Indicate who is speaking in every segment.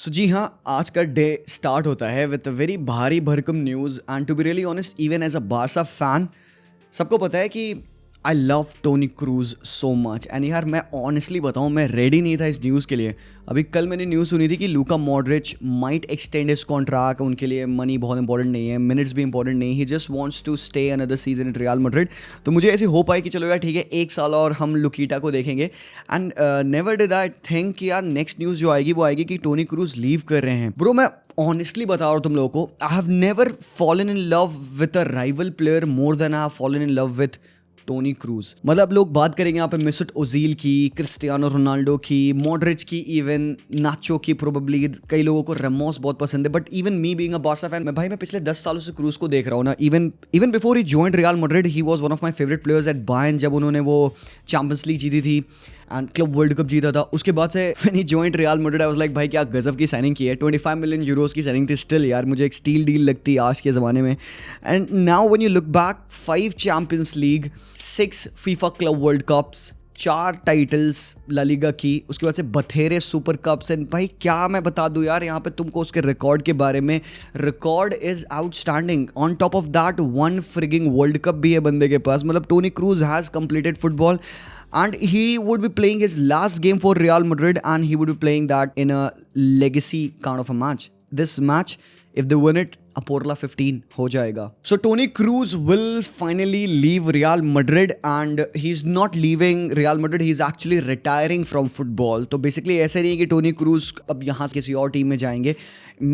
Speaker 1: सो जी हाँ, आज का डे स्टार्ट होता है विद अ वेरी भारी भरकम news and to be really honest even as a Barca fan सबको पता है कि I love Toni Kroos so much and यार मैं ऑनेस्टली बताऊँ मैं रेडी नहीं था इस न्यूज़ के लिए। अभी कल मैंने न्यूज़ सुनी थी कि Luka Modric might extend his contract, उनके लिए मनी बहुत इंपॉर्टेंट नहीं है, मिनट्स भी इंपॉर्टेंट नहीं, he just wants to stay another season at Real Madrid. तो मुझे ऐसी होप आई कि चलो यार ठीक है, एक साल और हम लुकीटा को देखेंगे and never did I think कि यार नेक्स्ट न्यूज़ जो आएगी वो आएगी कि टोनी क्रूज लीव कर रहे हैं। ब्रो मैं ऑनेस्टली बता रहा हूँ तुम लोगों को, I have never fallen in love with a rival player more than I have fallen in love with Toni Kroos. मतलब लोग बात करेंगे यहाँ पे मिसुट ओजील की, क्रिस्टियानो रोनाल्डो की, मॉड्रिच की, इवन नाचो की, प्रोबेबली कई लोगों को रेमोस बहुत पसंद है, but even me being a Barca fan, मैं पिछले 10 सालों से क्रूज को देख रहा हूँ ना। Even before he joined real Madrid he was one of my favourite players eight Bayern, जब उन्होंने वो चैंपियंस लीग जीती थी एंड क्लब वर्ल्ड कप जीता था। उसके बाद से when he joined real Madrid I was like भाई क्या गजब की साइनिंग की है। 25 मिलियन यूरोस की साइनिंग थी, स्टिल यार मुझे एक स्टील डील लगती है आज के ज़माने में। And now when you look back, 5 Champions League, 6 FIFA Club World Cups, 4 titles La Liga की, उसके बाद से बथेरे सुपर कप्स एंड भाई क्या मैं बता दूं यार यहाँ पे तुमको उसके रिकॉर्ड के बारे में। Record is outstanding, on top of that 1 frigging world cup भी है बंदे के पास। मतलब Toni Kroos has completed football and he would be playing his last game for Real Madrid and he would be playing that in a legacy kind of a match. This match, if they win it, Aporla 15 हो जाएगा. So Toni Kroos will finally leave Real Madrid and he's not leaving Real Madrid, he's actually retiring from football. तो basically ऐसे नहीं है कि Toni Kroos अब यहाँ किसी और टीम में जाएंगे.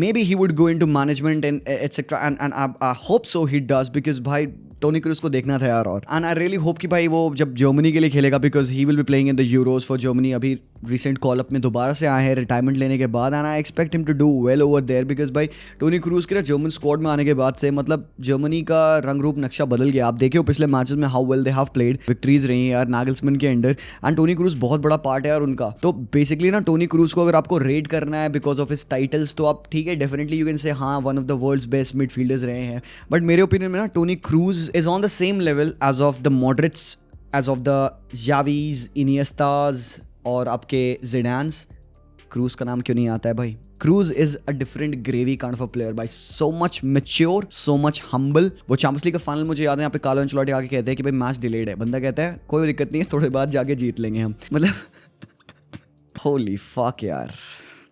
Speaker 1: Maybe he would go into management and etc. And I hope so he does because भाई टोनी क्रूज को देखना था यार। और एंड आई रियली होप कि भाई वो जब जर्मनी के लिए खेलेगा, because he will be playing in the Euros for Germany. अभी रिसेंट कॉल अप में दोबारा से आए हैं रिटायरमेंट लेने के बाद and I expect him to do well over there because भाई टोनी क्रूज के ना जर्मन स्क्वाड में आने के बाद से मतलब जर्मनी का रंग रूप नक्शा बदल गया। आप देखिए पिछले मैचेस में how well they have played, victories रही हैं यार नागल्समैन के अंडर एंड टोनी क्रूज बहुत बड़ा पार्ट है यार उनका। तो बेसिकली ना टोनी क्रूज को अगर आपको रेट करना है बिकॉज ऑफ हिज टाइटल्स तो आप ठीक है डेफिनेटली यू कैन से हाँ one of the world's best midfielders रहे हैं, बट मेरे ओपिनियन में ना Toni Kroos is on the same level as of the Modrics, as of the Xavis, Iniestas और आपके Zidans। क्रूज का नाम क्यों नहीं आता है भाई? Kroos is a different gravy kind of a player भाई, so much mature, so much humble. वो चैंपियंस लीग का फाइनल मुझे याद है, यहाँ पे कार्लो एंचेलोटी आके कहते हैं कि भाई मैच डिलेड है, बंदा कहता है कोई दिक्कत नहीं है, थोड़े बाद जाके जीत लेंगे हम। मतलब होली फक यार,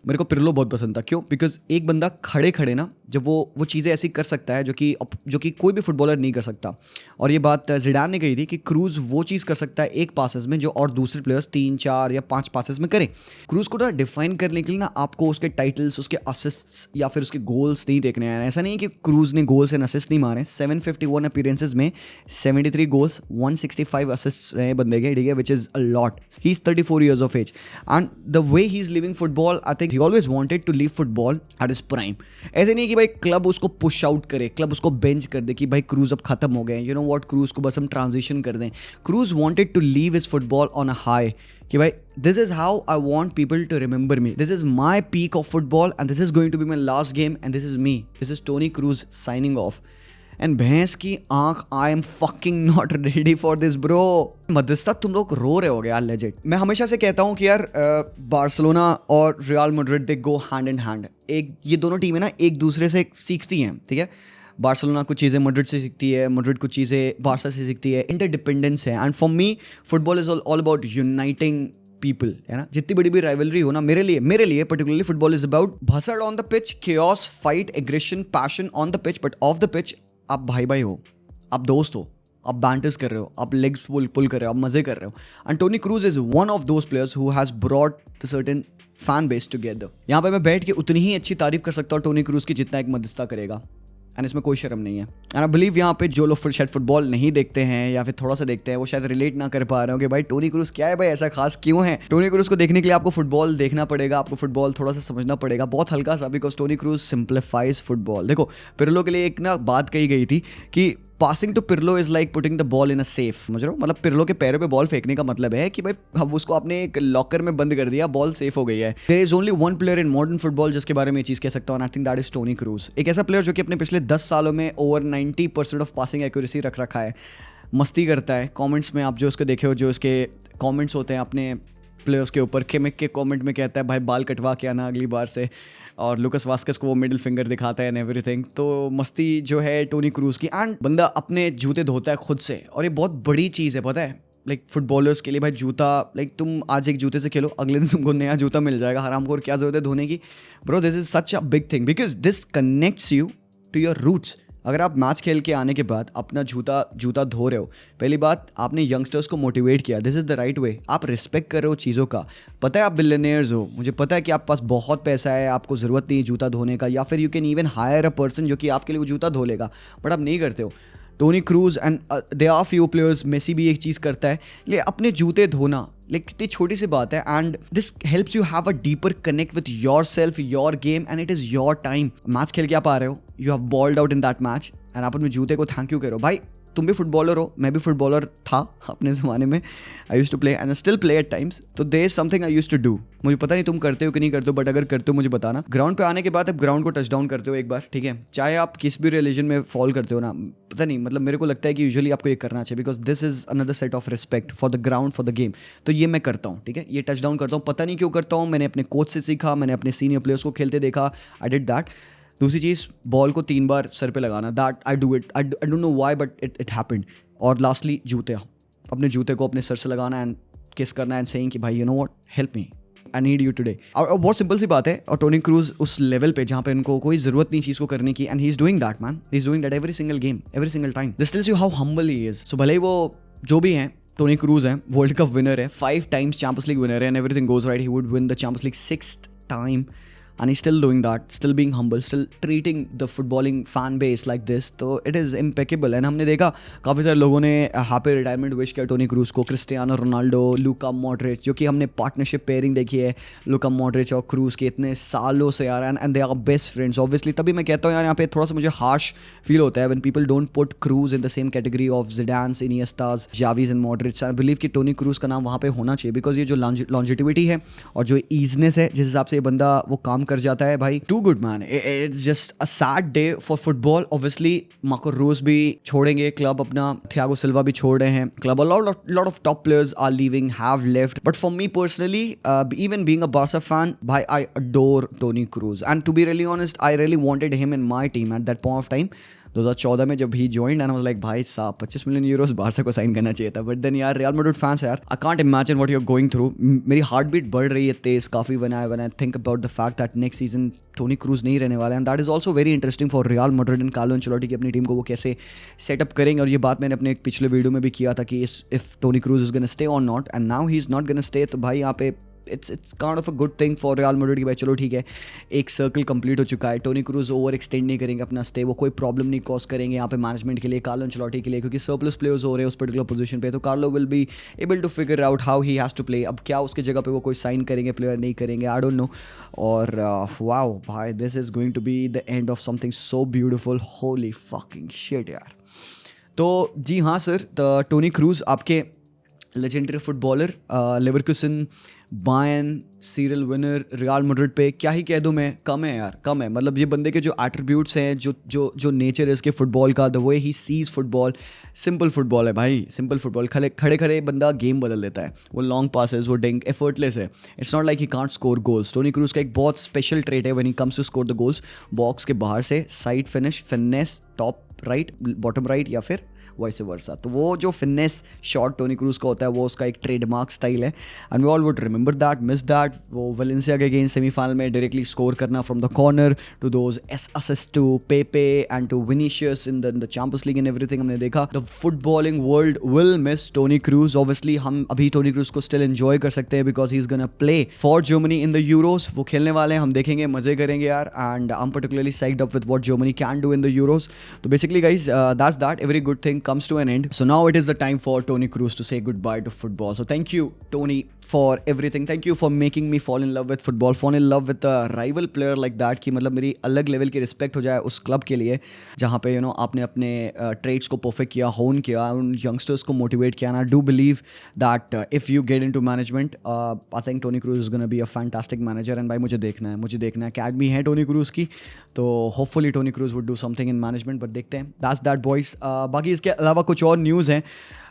Speaker 1: मेरे को पिर्लो बहुत पसंद था। क्यों? बिकॉज एक बंदा खड़े खड़े ना जब वो चीज़ें ऐसी कर सकता है जो कि कोई भी फुटबॉलर नहीं कर सकता। और ये बात जिडान ने कही थी कि क्रूज वो चीज़ कर सकता है एक पासेस में जो और दूसरे प्लेयर्स 3, 4 या 5 पासेस में करें। क्रूज को ना डिफाइन करने के लिए ना आपको उसके टाइटल्स, उसके असिस्ट्स या फिर उसके गोल्स नहीं देखने हैं। ऐसा नहीं कि क्रूज ने गोल्स एंड असिस्ट नहीं मारे। 751 अपीयरेंसेस में 73 गोल्स, 165 असिस्ट रहे बंदे के, ठीक है, which is a lot. He is 34 years of age and the way he is living football, I think he always wanted to leave football at his prime। ऐसे नहीं कि भाई क्लब उसको पुश आउट करे, क्लब उसको bench कर दे कि भाई क्रूज अब खत्म हो गए, यू नो व्हाट, क्रूज को बस हम ट्रांजिशन कर दें। Kroos wanted to leave his football on a high कि भाई this is how I want people to remember me, this is my peak of football and this is going to be my last game and this is me, this is Toni Kroos signing off. And भैंस की आंख, I am fucking not ready for this bro. मध्यस्था तुम लोग रो रहे हो यार, legend. मैं हमेशा से कहता हूँ कि यार बार्सिलोना और real Madrid they go hand in hand. एक ये दोनों टीमें ना एक दूसरे से सीखती हैं, ठीक है। बार्सिलोना कुछ चीज़ें मैड्रिड से सीखती है, मैड्रिड कुछ चीज़ें बार्सा से सीखती है, इंटरडिपेंडेंस है। And for me football is all about uniting people, है ना। जितनी बड़ी भी राइवलरी हो ना, मेरे लिए पर्टिकुलरली फुटबॉल इज अबाउट भसड़ on the pitch, chaos, fight, aggression, passion on the pitch, but off the pitch आप भाई भाई हो, आप दोस्त हो, आप बैंटर्स कर रहे हो, आप लेग्स पुल कर रहे हो, आप मजे कर रहे हो। And Tony Kroos is one of those players who has brought the certain fan base together. यहाँ पे मैं बैठ के उतनी ही अच्छी तारीफ कर सकता हूँ टोनी क्रूज की जितना एक मध्यस्था करेगा, एंड इसमें कोई शर्म नहीं है। एंड आई बिलीव यहाँ पे जो लोग शायद फुटबॉल नहीं देखते हैं या फिर थोड़ा सा देखते हैं वो शायद रिलेट ना कर पा रहे हो कि भाई टोनी क्रूज क्या है, भाई ऐसा खास क्यों है। टोनी क्रूज को देखने के लिए आपको फुटबॉल देखना पड़ेगा, आपको फुटबॉल थोड़ा सा समझना पड़ेगा, बहुत हल्का सा, because Toni Kroos simplifies football. देखो पिर्लो के लिए एक ना बात कही गई थी कि passing to Pirlo is like putting the ball in a safe, समझ रहे हो। मतलब पिर्लो के पैरों पे बॉल फेंकने का मतलब है कि भाई अब उसको आपने एक लॉकर में बंद कर दिया, बॉल सेफ हो गई है। There is only one player in modern football जिसके बारे में ये चीज़ कह सकता हूँ, I think that is Toni Kroos. एक ऐसा प्लेयर जो कि अपने पिछले 10 सालों में ओवर 90% ऑफ पासिंग एक्यूरेसी रख रखा है, मस्ती करता है। कमेंट्स में आप जो उसको देखे हो, जो उसके कमेंट्स होते हैं अपने प्लेयर्स के ऊपर, केमिक के कमेंट में कहता है भाई बाल कटवा के आना अगली बार से। और लुकस वास्केस को वो मिडिल फिंगर दिखाता है एंड एवरीथिंग। तो मस्ती जो है टोनी क्रूज की, एंड बंदा अपने जूते धोता है खुद से, और ये बहुत बड़ी चीज़ है पता है, लाइक फुटबॉलर्स के लिए भाई। जूता लाइक तुम आज एक जूते से खेलो, अगले दिन तुमको नया जूता मिल जाएगा हराम को, और क्या जरूरत है धोने की। Bro this is such a big thing because this connects you to your roots. अगर आप मैच खेल के आने के बाद अपना जूता धो रहे हो, पहली बात आपने यंगस्टर्स को मोटिवेट किया, this is the right way. आप रिस्पेक्ट कर रहे हो चीज़ों का। पता है आप बिलियनियर्स हो, मुझे पता है कि आपके पास बहुत पैसा है, आपको ज़रूरत नहीं है जूता धोने का, या फिर you can even higher a person जो कि आपके लिए वो जूता धो लेगा, बट आप नहीं करते हो। Toni Kroos and they are few players, Messi भी एक चीज़ करता है, ले अपने जूते धोना लाइक इतनी छोटी सी बात है, and this helps you have a deeper connect with yourself, your game, and it is your time. Match खेल के आप आ रहे हो, you have bowled out in that match, and आप अपने जूते को थैंक यू करो। भाई तुम भी फुटबॉलर हो, मैं भी फुटबॉलर था अपने ज़माने में, I used to play and still play at times. तो there is something I used to do, मुझे पता नहीं तुम करते हो कि नहीं करते हो, बट अगर करते हो मुझे बताना। ग्राउंड पे आने के बाद आप ग्राउंड को टच डाउन करते हो एक बार, ठीक है, चाहे आप किस भी रिलीजन में फॉल करते हो ना, पता नहीं, मतलब मेरे को लगता है कि यूजुअली आपको ये करना चाहिए, because this is another set of respect for the ground, for the game. तो ये मैं करता हूँ, ठीक है, ये टच डाउन करता हूँ, पता नहीं क्यों करता हूँ, मैंने अपने कोच से सीखा, मैंने अपने सीनियर प्लेयर्स को खेलते देखा, आई डिड दैट। दूसरी चीज़, बॉल को 3 बार सर पे लगाना, that I do it, I don't know why but it happened. और लास्टली जूते, अपने जूते को अपने सर से लगाना एंड किस करना एंड सेइंग कि भाई you know what, help me, I need you today. और बहुत सिंपल सी बात है, और टोनी क्रूज उस लेवल पे जहाँ पे उनको कोई ज़रूरत नहीं चीज़ को करने की, and he is doing that man, he is doing that every single game, every single time. This tells you how humble he is. So भले ही वो जो भी हैं, टोनी क्रूज है, वर्ल्ड कप विनर है, 5 times चैंपियंस लीग विनर है, and everything goes right, he would win the Champions League 6th time, and he's still doing that, still being humble, still treating the footballing fan base like this. तो it is impeccable। and हमने देखा काफ़ी सारे लोगों ने happy retirement wish किया Tony Kroos को, Cristiano Ronaldo, Luka Modric, जो कि हमने पार्टनरशिप पेयरिंग देखी है लूका मॉड्रिच और क्रूज के इतने सालों से यार, and they are best friends obviously. तभी मैं कहता हूँ यार, यहाँ पे थोड़ा सा मुझे हार्श फील होता है when people don't put Kroos in the same category of Zidanes, Iniestas, Xavis and Modric. I believe कि टोनी क्रूज का नाम वहाँ पे होना चाहिए, बिकॉज ये जो लॉन्जिटिविटी है और जो ईजनेस है, जिस हिसाब से ये बंदा वो काम कर जाता है, भाई too good man. It's just a sad day for football. Obviously Marco Reus भी छोड़ेंगे क्लब अपना, थियागो सिल्वा भी छोड़ रहे हैं club, a lot of top players are leaving, have left, but for me personally, even being a Barca fan, bhai, I adore Toni Kroos, and to be really honest, I really wanted him in my team at that point of time 2014 में जब he join, and I was like भाई साहब 25 million euros Barca को sign करना चाहिए था। But then यार Real Madrid fans यार, I can't imagine what you are going through. मेरी हार्ट बीट बढ़ रही है तेज काफ़ी when I think about the fact that next season Toni Kroos नहीं रहने वाला है, and that is also very interesting for Real Madrid and Carlo Ancelotti की अपनी टीम को वो कैसे सेटअप करेंगे। और ये बात मैंने अपने एक पिछले वीडियो में भी किया था कि if Toni Kroos is gonna stay और not, and now he is not gonna stay, तो भाई यहाँ पे it's kind of a good thing for Real Madrid कि भाई चलो ठीक है, एक सर्कल कंप्लीट हो चुका है, टोनी क्रूज ओवर एक्सटेंड नहीं करेंगे अपना स्टे, वो कोई प्रॉब्लम नहीं कॉज करेंगे यहाँ पे मैनेजमेंट के लिए, कार्लो एंचेलोटी के लिए, क्योंकि सरप्लस प्लेयर्स हो रहे हैं उस पर्टिकुलर पोजीशन पे, तो Carlo will be able to figure out how he has to play. अब क्या उसके जगह पे वो कोई साइन करेंगे प्लेयर, नहीं करेंगे, आई डोंट नो। और वाओ भाई, this is going to be the end of something so beautiful, holy fucking shit यार। तो जी हाँ सर, टोनी क्रूज आपके legendary footballer, Leverkusen, Bayern, serial winner, Real Madrid पे क्या ही कह दूँ मैं, कम है यार, कम है। मतलब ये बंदे के जो एट्रीब्यूट्स हैं, जो नेचर है इसके फुटबॉल का, the way he sees football, simple football है भाई, सिंपल फुटबॉल, खड़े खड़े बंदा गेम बदल देता है, वो लॉन्ग पासेस, वो डिंक एफर्टलेस है, it's not like he can't score goals. Toni Kroos का एक बहुत स्पेशल ट्रेट है when he comes to score the goals, box के बाहर से side finish, top right, bottom right, या फिर वाइस वर्सा। तो वो जो फिटनेस शॉट टोनी क्रूज का होता है, वो उसका एक ट्रेडमार्क स्टाइल है, and we all would remember that, miss that. वो वेलेंसिया के अगेंस्ट सेमीफाइनल में डायरेक्टली स्कोर करना from the corner, two those assist to Pepe and to Vinicius in the Champions League and everything, हमने देखा। The footballing world will miss Toni Kroos. Obviously हम अभी Toni Kroos को still enjoy कर सकते हैं, because he is gonna play for Germany in the euros. वो खेलने वाले हैं, हम देखेंगे, मजे करेंगे यार, and I am particularly psyched up with what Germany can do in the Euros. तो basically guys, that's that, every good thing comes to an end. So now it is the time for Toni Kroos to say goodbye to football. So thank you, Tony, for everything. Thank you for making me fall in love with football, fall in love with a rival player like that, कि मतलब मेरी अलग level की respect हो जाए उस club के लिए जहाँ पे आपने अपने ट्रेड्स को परफेक्ट किया, होन किया, उन यंगस्टर्स को मोटिवेट किया। I do believe that if you get into management, I think Tony Kroos is gonna be a fantastic manager. And भाई मुझे देखना है, अकेडमी है टोनी क्रूज की, तो hopefully Toni Kroos would do something in management, but देखते हैं। That's that boys. बाकी इसके अलावा कुछ और न्यूज़ हैं।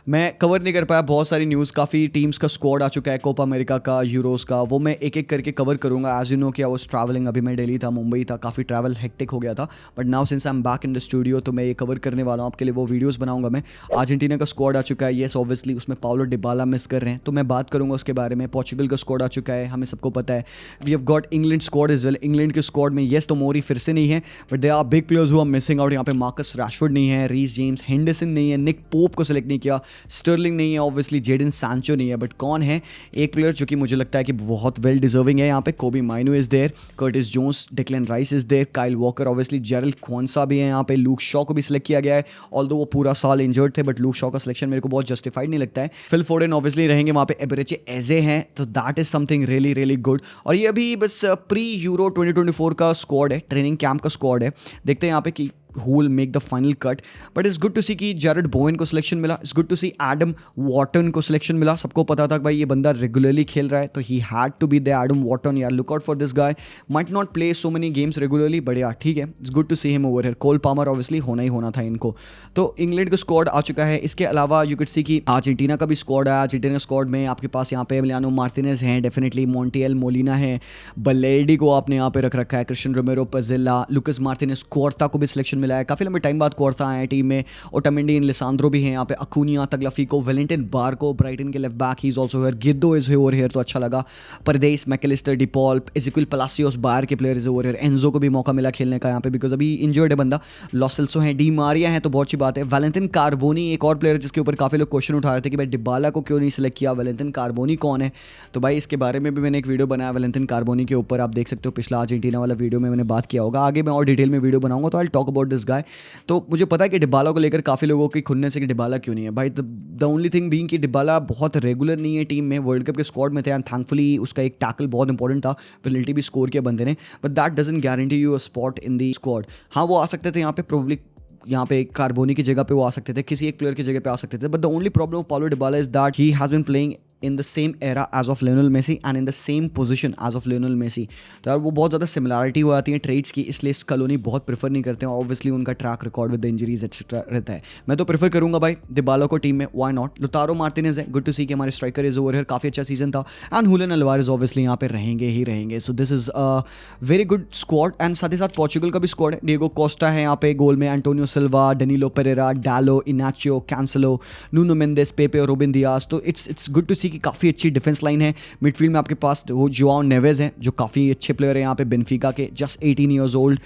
Speaker 1: मैं कवर नहीं कर पाया बहुत सारी न्यूज़, काफ़ी टीम्स का स्क्वाड आ चुका है, कोपा अमेरिका का, यूरोस का, वो मैं एक एक करके कवर करूँगा। एज यू नो कि आई वाज ट्रैवलिंग, अभी मैं दिल्ली था, मुंबई था, काफ़ी ट्रैवल हेक्टिक हो गया था, but now since I am back in the studio तो मैं ये कवर करने वाला हूँ आपके लिए, वो वीडियोज़ बनाऊंगा मैं। अर्जेंटीना का स्क्वाड आ चुका है, येस ऑब्वियसली उसमें पाउलो डिबाला मिस कर रहे हैं, तो मैं बात करूँगा उसके बारे में। पोर्चुगल का स्क्वाड आ चुका है, हमें सबको पता है। We have got England squad is well, England के स्क्वाड में येस टोमोरी फिर से नहीं है, but they are big players who are missing out. यहाँ पे मार्कस रैशफोर्ड नहीं है, रीस जेम्स, हेंडरसन नहीं है, निक पोप को सिलेक्ट नहीं किया, स्टर्लिंग नहीं है, ऑब्वियसली जेडन सांचो नहीं है, बट कौन है एक प्लेयर जो कि मुझे लगता है कि बहुत वेल डिजर्विंग है यहाँ पे, Kobbie Mainoo is there, Curtis Jones, Declan Rice is there, Kyle Walker, obviously Jarell Quansah भी है यहाँ पे, लूक शॉ को भी सिलेक्ट किया गया है, ऑल्दो वो पूरा साल इंजर्ड थे, बट लूक शॉ का सिलेक्शन मेरे को बहुत जस्टिफाइड नहीं लगता है। फिल फोर्डन ऑब्वियसली रहेंगे वहाँ पे, एबरेचे एजे हैं, तो that is something really really good. और ये अभी बस प्री यूरो 2024 का स्क्वाड है, ट्रेनिंग कैंप का स्क्वाड है, देखते हैं यहाँ पे कि who will make the final cut, but it's good to see कि जेरड बोवेन को सिलेक्शन मिला, it's good to see Adam Wharton को सिलेक्शन मिला। सबको पता था कि भाई ये बंदा रेगुलरली खेल रहा है, तो he had to be the Adam Wharton, यार look out for this guy, might not play so many games regularly, but यार ठीक है, it's good to see him over here. Cole Palmer obviously होना ही होना था इनको। तो इंग्लैंड का स्क्वाड आ चुका है, इसके अलावा यू कैन सी कि अर्जेंटीना का भी स्क्वाड है। अर्जेंटीना स्क्वाड में आपके पास यहाँ पे एमिलियानो मार्टिनेज हैं, डेफिनेटली मॉन्टियल मोलिना है, बलेडी को आपने यहाँ पे रख रखा है, क्रिस्टियन रोमेरो, पजिल्ला, लुकस मार्टिनेज, कोर्ता को भी सिलेक्शन मिला है, काफी लंबे टाइम बाद कोर्ता आए टीम में, ओटामेंडी इन लिसांद्रो भी हैं यहाँ पे, Acuna, Tagliafico, Valentin Barco, Brighton के left back, he is also here, Guido is over here, तो अच्छा लगा। Paredes, Mac Allister, De Paul, Ezequiel Palacios, Bayer के player is over here, Enzo को भी मौका मिला खेलने का यहाँ पे बिकॉज अभी इंजर्ड है बंदा, लॉसेल्सो है, डी मारिया है, तो बहुत अच्छी बात है। वैलेंटिन कार्बोनी एक और प्लेयर जिसके ऊपर काफी लोग क्वेश्चन उठा रहे थे कि भाई डिबाला को क्यों नहीं सिलेक्ट किया, वैलेंटिन कार्बोनी कौन है, तो भाई इसके बारे में भी मैंने एक वीडियो बनाया वैलेंटिन कार्बोनी के ऊपर, आप देख सकते हो पिछला अर्जेंटीना वाला वीडियो में मैंने बात किया होगा, आगे मैं और डिटेल में वीडियो बनाऊंगा, तो I talk about this guy. तो मुझे पता है कि डिबाला को लेकर काफ़ी लोगों की खुन्ने से कि डिबाला क्यों नहीं है भाई, द ओनली थिंग बीइंग कि डिबाला बहुत रेगुलर नहीं है टीम में, वर्ल्ड कप के स्क्वाड में थे एंड थैंकफुली उसका एक टैकल बहुत इंपॉर्टेंट था, पेनल्टी भी स्कोर किया बंदे ने, but that doesn't guarantee you a spot in the squad. हाँ वो आ सकते थे यहाँ पे, प्रोबब्ली यहाँ पे कार्बोनी की जगह पे वो आ सकते थे, किसी एक प्लेयर की जगह पे आ सकते थे, but the only problem of Paulo Dybala is that he has been playing in the same era as of Lionel Messi and in the same position as of Lionel Messi, तो यार वो बहुत ज़्यादा सिमिलरिटी हो जाती है trades की, इसलिए स्कलोनी बहुत प्रेफर नहीं करते हैं, ऑब्वियसली उनका track record with the injuries etcetera रहता है। मैं तो प्रेफर करूंगा भाई डिबाला को टीम में, व्हाई नॉट। लुतारो मार्टिनेज है, गुड टू सी कि हमारे स्ट्राइकर इज ओवर हियर, काफ़ी अच्छा सीजन था, एंड हुलियन अल्वारेज ऑब्वियसली यहाँ पे रहेंगे ही रहेंगे, so this is a very good squad. And साथ ही साथ पोर्चुगल का भी स्क्वाड है, डिएगो कोस्टा है यहाँ पे गोल में, एंटोनियो सिल्वा, डेनिलो पेरेरा, डालो, इनाचियो, कैंसलो, नूनो मेंडेस, पेपे और रूबिन दियास, तो इट्स गुड टू सी कि काफ़ी अच्छी डिफेंस लाइन है। मिडफील्ड में आपके पास वो जोआओ नेवेज है जो काफ़ी अच्छे प्लेयर है यहाँ पे, बेनफिका के, जस्ट 18 ईयर्स ओल्ड।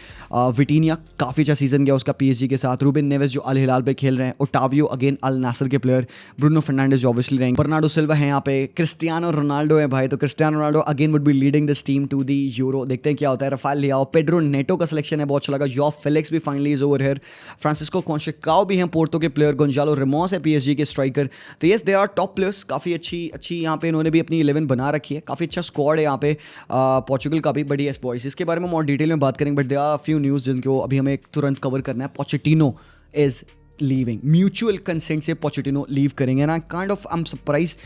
Speaker 1: विटीनिया काफ़ी अच्छा सीजन गया उसका पीएसजी के साथ, रूबिन नेवेज जो अल हिलाल पे खेल रहे हैं, ओटावियो अगेन अल नासर के प्लेयर, ब्रूनो फर्नांडिस जो ऑब्वियसली रहेंगे, बर्नार्डो सिल्वा है यहाँ पे, क्रिस्टियानो रोनाल्डो है भाई, तो Cristiano Ronaldo again would be leading this team to the Euro, देखते हैं क्या होता है। रफाल लियाओ, पेड्रो नेटो का सिलेक्शन है, बहुत अच्छा लगा। जॉ फेलिक्स भी finally is over here, Francisco Conceicao भी हैं पोर्टो के प्लेयर, गोंजालो रेमोस है पीएसजी के स्ट्राइकर, तो yes they are top players, काफ़ी अच्छी यहाँ पे इन्होंने भी अपनी 11 बना रखी है, काफ़ी अच्छा स्क्वाड है यहाँ पे पोर्चुगल का भी, बट यस बॉयज इसके बारे में और डिटेल में बात करेंगे, but there are few news जिनको अभी हमें तुरंत कवर करना है। Pochettino is leaving, mutual consent से पोचेटिनो लीव करेंगे, and kind of I am surprise,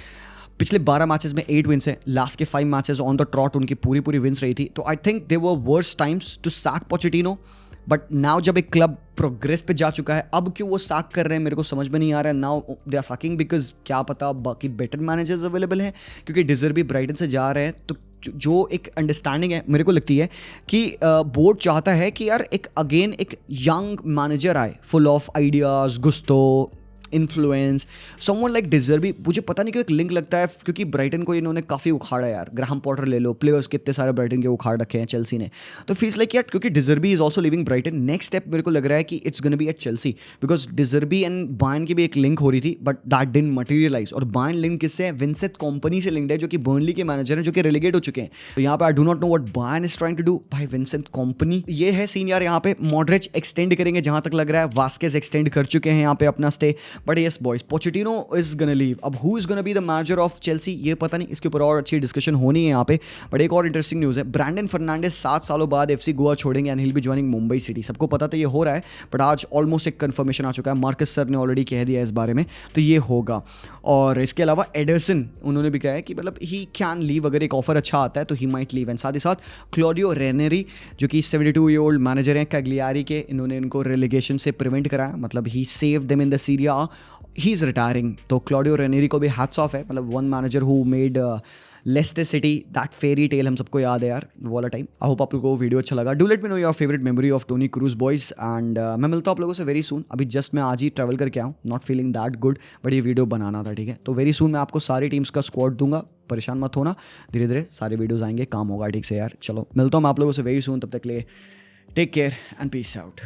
Speaker 1: पिछले 12 मैचेस में 8 विंस हैं, लास्ट के 5 मैचेस ऑन द ट्रॉट उनकी पूरी विंस रही थी, तो I think they were worst times to sack Pochettino, but now जब एक क्लब प्रोग्रेस पे जा चुका है, अब क्यों वो साक कर रहे हैं मेरे को समझ में नहीं आ रहा है। नाउ दे आर साकिंग बिकॉज क्या पता बाकी बेटर मैनेजर्स अवेलेबल हैं, क्योंकि डिजर्व भी ब्राइटन से जा रहे हैं, तो जो एक अंडरस्टैंडिंग है मेरे को लगती है कि बोर्ड चाहता है कि यार एक अगेन एक यंग मैनेजर आए, full of ideas, gusto, influence, someone like De Zerbi. मुझे पता नहीं क्यों एक लिंक लगता है, क्योंकि ब्राइटन को इन्होंने काफ़ी उखाड़ा यार, ग्राहम पॉटर ले लो, प्लेयर्स कितने सारे ब्राइटन के उखाड़ रखे हैं चेल्सी ने, तो फील्स लाइक यार क्योंकि De Zerbi is also living Brighton, next step मेरे को लग रहा है कि it's gonna be at Chelsea, because De Zerbi and Bayern की भी एक लिंक हो रही थी, बट दैट डिडंट मटेरियलाइज। और बायर्न लिंक किससे है? विंसेंट कंपनी से लिंक्ड है, जो कि बर्नली के मैनेजर हैं, जो कि रेलीगेट हो चुके हैं। तो यहाँ पे I do not know what Bayern is trying to do, भाई विंसेंट कंपनी ये है सीन यार। यहाँ पे मॉडरिच एक्सटेंड करेंगे जहां तक लग रहा है, वास्केज एक्सटेंड कर चुके हैं यहाँ पे अपना stay, but yes boys Pochettino is gonna leave. अब who is gonna be the manager of Chelsea ये पता नहीं, इसके ऊपर और अच्छी डिस्कशन होनी है यहाँ पे। बट एक और इंटरेस्टिंग न्यूज़ है, ब्रैंडन फर्नांडिस 7 सालों बाद एफसी गोवा छोड़ेंगे and he will B joining Mumbai city. सबको पता था ये हो रहा है, बट आज ऑलमोस्ट एक कंफर्मेशन आ चुका है, मार्कस सर ने ऑलरेडी कह दिया इस बारे में, तो ये होगा। और इसके अलावा एडरसन उन्होंने भी कहा है कि मतलब ही कैन लीव, अगर एक ऑफर अच्छा आता है तो ही माइट लीव। एंड साथ ही साथ क्लॉडियो रेनेरी जो कि 72 ईयर ओल्ड मैनेजर हैं कैग्लियारी के, इन्होंने इनको रेलीगेशन से प्रिवेंट कराया, मतलब he save them in the Serie, he is retiring. तो क्लॉडियो रेनिरी को भी हैट्स ऑफ है. मतलब one manager who made Leicester City that fairy tale हम सबको याद है यार, वो वाला टाइम. आई होप आप लोगों को वीडियो अच्छा लगा. Do let me know your favourite memory of Toni Kroos boys. And मैं मिलता हूँ आप लोगों से वेरी सून. अभी जस्ट मैं आज ही ट्रैवल करके आऊँ, not feeling that good, but ये वीडियो बनाना था, ठीक है. तो वेरी सून मैं आपको सारी टीम्स का स्क्वाड दूंगा, परेशान मत होना. धीरे धीरे सारे वीडियोज आएंगे, काम होगा ठीक से यार. चलो मिलता हूँ मैं आप लोगों से वेरी सून. तब तक के लिए take care and peace out.